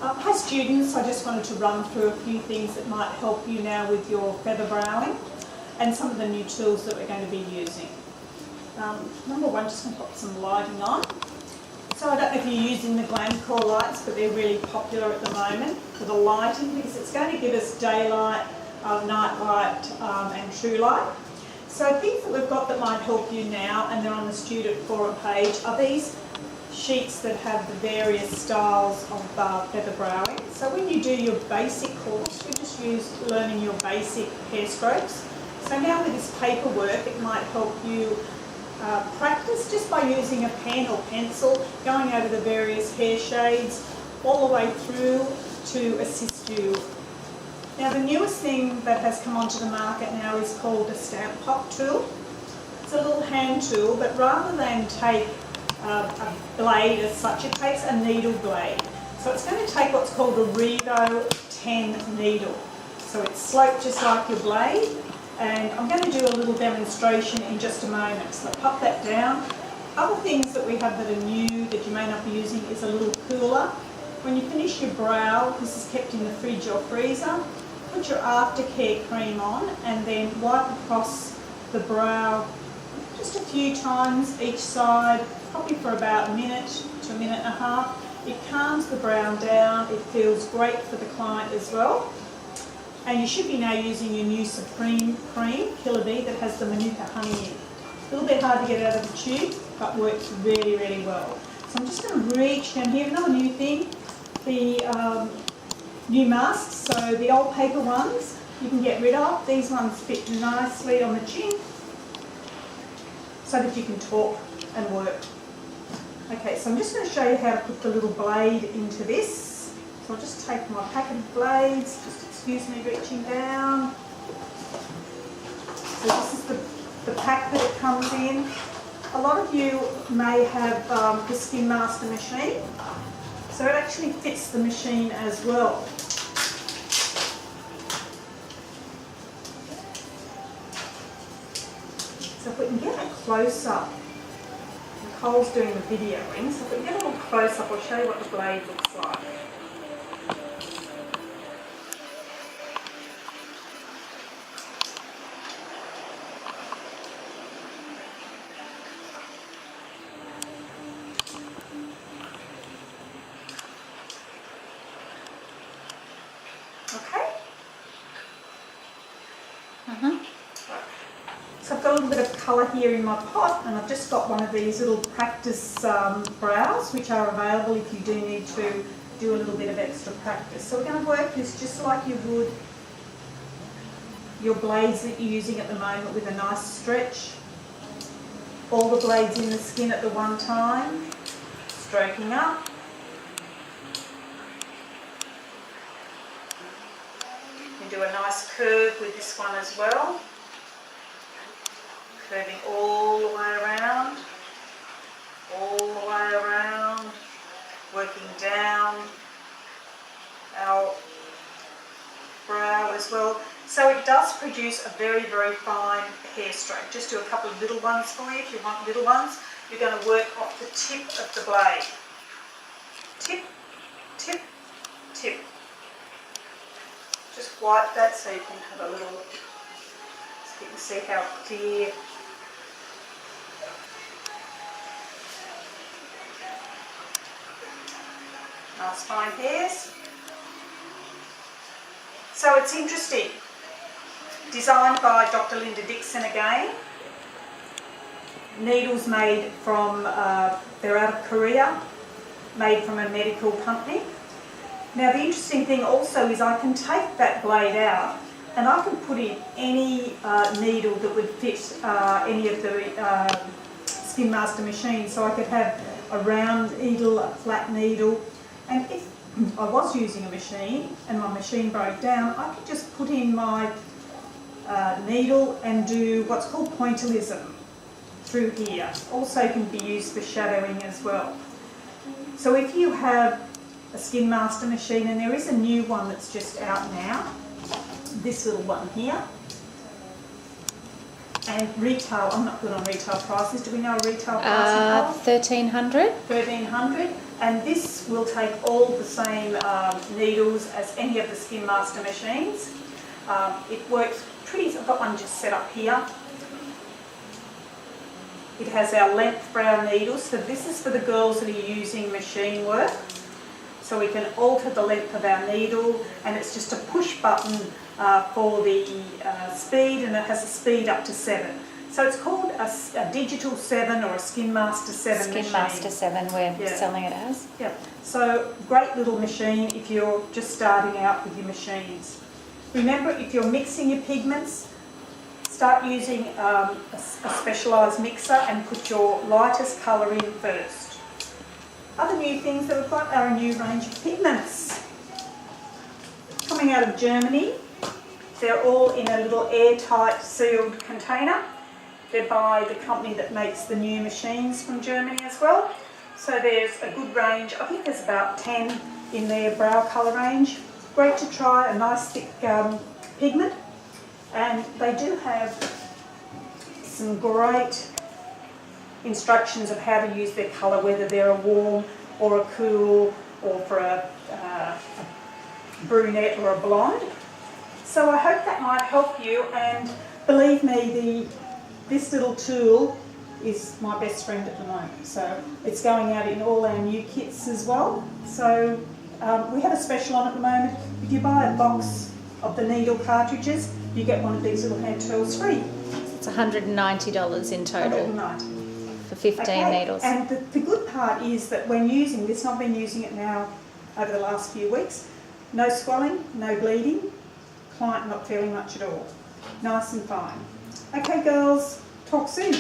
Hi students, I just wanted to run through a few things that might help you now with your feather browing and some of the new tools that we're going to be using. Number one, just going to put some lighting on. So I don't know if you're using the Glamcore lights, but they're really popular at the moment for the lighting because it's going to give us daylight, night light and true light. So things that we've got that might help you now, and they're on the student forum page, are these sheets that have the various styles of feather browing. So when you do your basic course, we just use learning your basic hair strokes. So now with this paperwork, it might help you practice just by using a pen or pencil, going over the various hair shades all the way through to assist you. Now the newest thing that has come onto the market now is called a stamp pop tool. It's a little hand tool, but rather than take a blade as such, it takes a needle blade. So it's going to take what's called a Revo 10 needle. So it's sloped just like your blade, and I'm going to do a little demonstration in just a moment. So pop that down. Other things that we have that are new that you may not be using is a little cooler. When you finish your brow, this is kept in the fridge or freezer. Put your aftercare cream on and then wipe across the brow just a few times each side, probably for about a minute to a minute and a half. It calms the brow down, it feels great for the client as well. And you should be now using your new Supreme Cream, Killer Bee, that has the Manuka honey in. A little bit hard to get out of the tube, but works really, really well. So I'm just going to reach down here. Another new thing, the new masks. So the old paper ones you can get rid of. These ones fit nicely on the chin so that you can talk and work. Okay, so I'm just going to show you how to put the little blade into this. So I'll just take my packet of blades, just excuse me reaching down. So this is the pack that it comes in. A lot of you may have the Skin Master machine, so it actually fits the machine as well. So if we can get a close-up, Nicole's doing the videoing, so if we can get a little close-up, I'll show you what the blade looks like. Okay? So I've got a little bit of colour here in my pot, and I've just got one of these little practice brows which are available if you do need to do a little bit of extra practice. So we're going to work this just like you would your blades that you're using at the moment, with a nice stretch. All the blades in the skin at the one time, stroking up. You do a nice curve with this one as well. Curving all the way around, working down our brow as well. So it does produce a very, very fine hair stroke. Just do a couple of little ones for you if you want little ones. You're going to work off the tip of the blade. Tip, tip, tip. Just wipe that so you can have a little, so you can see how clear. Nice fine hairs. So it's interesting. Designed by Dr. Linda Dixon again. Needles made from, they're out of Korea, made from a medical company. Now the interesting thing also is I can take that blade out and I can put in any needle that would fit any of the Skin Master machines. So I could have a round needle, a flat needle. And if I was using a machine and my machine broke down, I could just put in my needle and do what's called pointillism through here. Also can be used for shadowing as well. So if you have a Skin Master machine, and there is a new one that's just out now, this little one here, and retail, I'm not good on retail prices. Do we know a retail price? $1,300. $1,300. And this will take all the same needles as any of the Skin Master machines. It works pretty, I've got one just set up here. It has our length for our needles, so this is for the girls that are using machine work. So we can alter the length of our needle, and it's just a push button for the speed, and it has a speed up to 7. So it's called a Digital 7 or a Skin Master 7 machine. Skin Master 7 we're selling it as. Yeah, so great little machine if you're just starting out with your machines. Remember, if you're mixing your pigments, start using a specialised mixer and put your lightest colour in first. Other new things that we've got are a new range of pigments. Coming out of Germany, they're all in a little airtight sealed container. They're by the company that makes the new machines from Germany as well. So there's a good range, I think there's about 10 in their brow colour range. Great to try, a nice thick pigment. And they do have some great instructions of how to use their colour, whether they're a warm or a cool, or for a brunette or a blonde. So I hope that might help you, and believe me, this little tool is my best friend at the moment. So it's going out in all our new kits as well. So we have a special on at the moment. If you buy a box of the needle cartridges, you get one of these little hand tools free. It's $190 in total. $190. For 15 needles. And the good part is that when using this, and I've been using it now over the last few weeks, no swelling, no bleeding, client not feeling much at all. Nice and fine. Okay girls, talk soon.